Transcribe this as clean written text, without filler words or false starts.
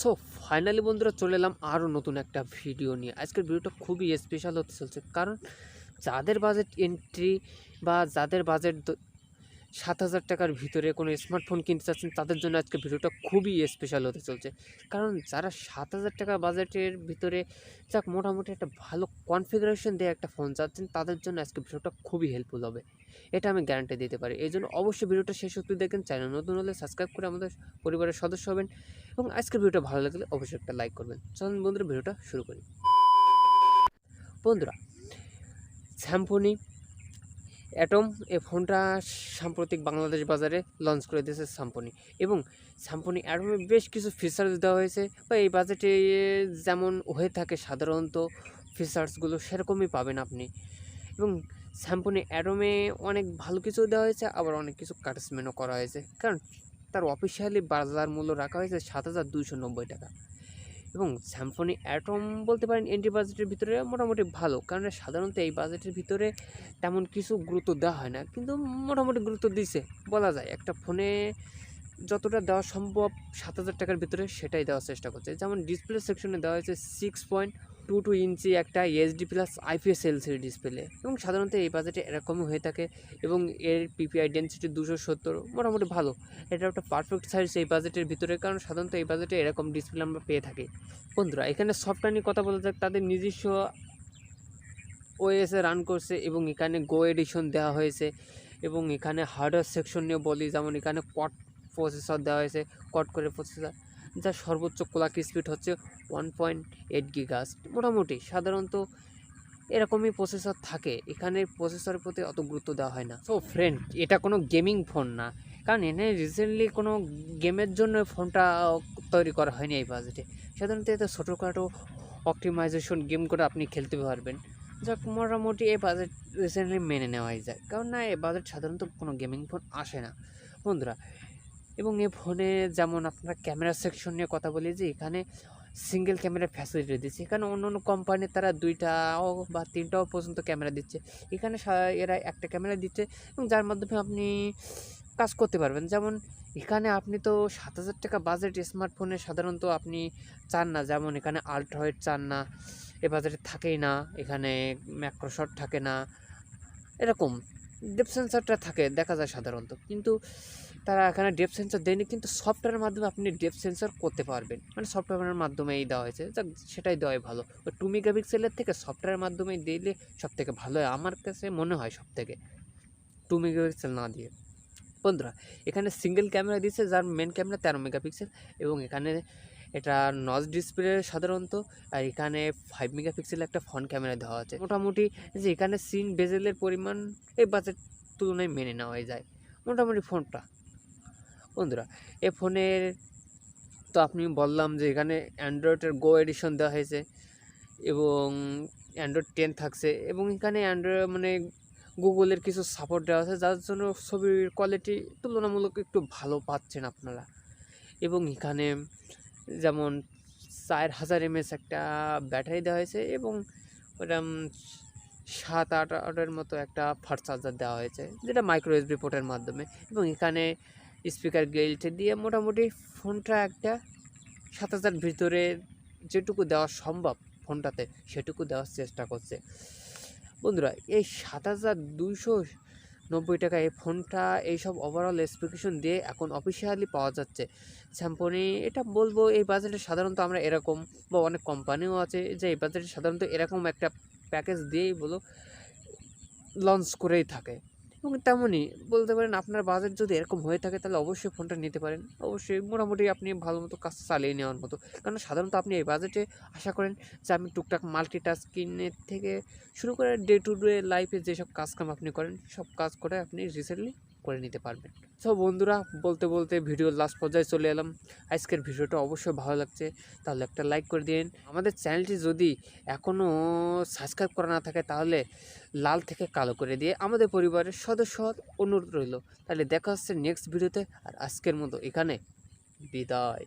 So finally বন্ধুরা চলে এলাম আরও নতুন একটা ভিডিও নিয়ে। আজকের ভিডিওটা খুবই স্পেশাল হতে চলছে, কারণ যাদের বাজেট এন্ট্রি বা যাদের বাজেট ৭,০০০ টাকার ভিতরে কোনো স্মার্টফোন কিনতে চাচ্ছেন তাদের জন্য আজকে ভিডিওটা খুবই স্পেশাল হতে চলছে। কারণ যারা ৭,০০০ টাকা বাজেটের ভিতরে যাক মোটামুটি একটা ভালো কনফিগারেশন দিয়ে একটা ফোন চাচ্ছেন তাদের জন্য আজকে ভিডিওটা খুবই হেল্পফুল হবে, এটা আমি গ্যারান্টি দিতে পারি। এই জন্য অবশ্যই ভিডিওটা শেষ অবধি দেখেন। চ্যানেল নতুন হলে সাবস্ক্রাইব করে আমাদের পরিবারের সদস্য হবেন এবং আজকের ভিডিওটা ভালো লাগলে অবশ্যই একটা লাইক করবেন। চলুন বন্ধুরা ভিডিওটা শুরু করি। বন্ধুরা, স্যামফোনি অ্যাটম এই ফোনটা সাম্প্রতিক বাংলাদেশ বাজারে লঞ্চ করে দিয়েছে স্যামফোনি, এবং স্যামফোনি অ্যাটমে বেশ কিছু ফিচার্স দেওয়া হয়েছে, বা এই বাজেটে যেমন হয়ে থাকে সাধারণত ফিচার্সগুলো সেরকমই পাবেন আপনি। এবং স্যামফোনি অ্যাটমে অনেক ভালো কিছু দেওয়া হয়েছে, আবার অনেক কিছু কাটসমেন্টও করা হয়েছে, কারণ তার অফিসিয়ালি বাজার মূল্য রাখা হয়েছে ৭,২৯০ টাকা। এবং স্যামফোনি অ্যাটম বলতে পারেন এন্ট্রি বাজেটের ভিতরে মোটামুটি ভালো, কারণ সাধারণত এই বাজেটের ভিতরে তেমন কিছু গুরুত্ব দেওয়া হয় না, কিন্তু মোটামুটি গুরুত্ব দিছে বলা যায়। একটা ফোনে যতটা দেওয়া সম্ভব ৭,০০০ টাকার ভিতরে সেটাই দেওয়ার চেষ্টা করছে। যেমন ডিসপ্লে সেকশনে দেওয়া হয়েছে 6.22 ইঞ্চি একটা HD plus IPS LCD display, এবং সাধারণত এই বাজেটে এরকমই হয়ে থাকে। এবং এর পিপিআই ডেন্সিটি 270, মোটামুটি ভালো। এটা একটা পারফেক্ট সাইজ এই বাজেটের ভিতরে, কারণ সাধারণত এই বাজেটে এরকম ডিসপ্লে আমরা পেয়ে থাকি। বন্ধুরা, এখানে সফটওয়্যার নিয়ে কথা বলা যাক, তাদের নিজস্ব ওএসে রান করছে, এবং এখানে গো এডিশন দেওয়া হয়েছে। এবং এখানে হার্ডওয়্যার সেকশন নিয়ে বলি, যেমন এখানে কট প্রসেসর দেওয়া হয়েছে, কট করে প্রসেসর, যার সর্বোচ্চ ক্লক স্পিড হচ্ছে 1.8 গিগাহার্টজ। মোটামুটি সাধারণত এরকমই প্রসেসর থাকে, এখানে প্রসেসরের প্রতি অত গুরুত্ব দেওয়া হয় না। সো ফ্রেন্ড, এটা কোনো গেমিং ফোন না, কারণ এনে রিসেন্টলি কোনো গেমের জন্য ফোনটা তৈরি করা হয়নি এই বাজেটে। সাধারণত এতে ছোটোখাটো অপটিমাইজেশন গেম করে আপনি খেলতে পারবেন, যা মোটামুটি এই বাজেট রিসেন্টলি মেনে নেওয়াই যায়, কারণ না এই বাজেট সাধারণত কোনো গেমিং ফোন আসে না বন্ধুরা। এবং এই ফোনে যেমন আপনারা ক্যামেরা সেকশন নিয়ে কথা বলি, যে এখানে সিঙ্গেল ক্যামেরা ফ্যাসিলিটি দিচ্ছে। এখানে অন্য অন্য কোম্পানির তারা 2টাও বা 3টাও পর্যন্ত ক্যামেরা দিচ্ছে, এখানে এরা একটা ক্যামেরা দিচ্ছে, এবং যার মাধ্যমে আপনি কাজ করতে পারবেন। যেমন এখানে আপনি তো ৭,০০০ টাকা বাজেট স্মার্টফোনে সাধারণত আপনি চান না, যেমন এখানে আলট্রা ওয়াইড চান না, এ বাজেটে থাকেই না, এখানে ম্যাক্রোশট থাকে না, এরকম ডেপথ সেন্সরটা থাকে দেখা যায় সাধারণত, কিন্তু তারা এখানে ডেপথ সেন্সর দেয়নি, কিন্তু সফটওয়্যারের মাধ্যমে আপনি ডেপথ সেন্সর করতে পারবেন, মানে সফটওয়্যারের মাধ্যমেই দেওয়া হয়েছে, যাক সেটাই দেওয়াই ভালো। 2 মেগাপিক্সেলের থেকে সফটওয়্যারের মাধ্যমে দিলে সব থেকে ভালো হয় আমার কাছে মনে হয়, সব থেকে 2 মেগাপিক্সেল না দিয়ে। বন্ধুরা, এখানে সিঙ্গেল ক্যামেরা দিয়েছে, যার মেন ক্যামেরা 13 মেগাপিক্সেল, এবং এখানে এটা নচ ডিসপ্লে সাধারণত, আর এখানে 5 মেগাপিক্সেল একটা ফ্রন্ট ক্যামেরা দেওয়া আছে। মোটামুটি যে এখানে সিন বেজেলের পরিমাণ এই বাজেট তুলনায় মেনে নেওয়াই যায় মোটামুটি ফোনটা। বন্ধুরা, এই ফোনের তো আপনি বললাম যে এখানে অ্যান্ড্রয়েডের গো এডিশন দেওয়া হয়েছে, এবং অ্যান্ড্রয়েড 10 থাকছে, এবং এখানে অ্যান্ড্রয়েড মানে গুগলের কিছু সাপোর্ট দেওয়া আছে, যার জন্য ছবির কোয়ালিটি তুলনামূলক একটু ভালো পাচ্ছেন আপনারা। এবং এখানে যেমন 4000 mAh একটা ব্যাটারি দেওয়া হয়েছে, এবং ওটা 7-8 মতো একটা ফাস্ট চার্জার দেওয়া হয়েছে, যেটা মাইক্রো এসডি পোর্টের মাধ্যমে। এবং এখানে স্পিকার গেইলটে দিয়ে মোটামুটি ফোনটা একটা 7000 ভিতরে যেটুকু দেওয়া সম্ভব ফোনটাতে সেটুকু দেওয়ার চেষ্টা করছে। বন্ধুরা, এই ৭,২৯০ টাকা এই ফোনটা এইসব ওভারঅল স্পেসিফিকেশন দিয়ে এখন অফিসিয়ালি পাওয়া যাচ্ছে স্যামসং। এটা বলবো এই বাজেটে সাধারণত আমরা এরকম, বা অনেক কোম্পানিও আছে যে এই বাজেটে সাধারণত এরকম একটা প্যাকেজ দিয়েই লঞ্চ করেই থাকে। এবং তেমনই বলতে পারেন, আপনার বাজেট যদি এরকম হয়ে থাকে তাহলে অবশ্যই ফোনটা নিতে পারেন। অবশ্যই মোটামুটি আপনি ভালো মতো কাজ চালিয়ে নেওয়ার মতো, কারণ সাধারণত আপনি এই বাজেটে আশা করেন যে আমি টুকটাক মাল্টিটাস্কিংয়ের থেকে শুরু করে ডে টু ডে লাইফে যেসব কাজকাম আপনি করেন সব কাজ করে আপনি রিসেন্টলি করে নিতে পারবেন। সো বন্ধুরা, বলতে বলতে ভিডিওর লাস্ট পর্যায়ে চলে এলাম। আজকের ভিডিওটা অবশ্যই ভালো লাগছে তাহলে একটা লাইক করে দিন। আমাদের চ্যানেলটি যদি এখনও সাবস্ক্রাইব করা না থাকে তাহলে লাল থেকে কালো করে দিয়ে আমাদের পরিবারের সদস্য অনুরোধ রইল। তাহলে দেখা হচ্ছে নেক্সট ভিডিওতে, আর আজকের মতো এখানে বিদায়।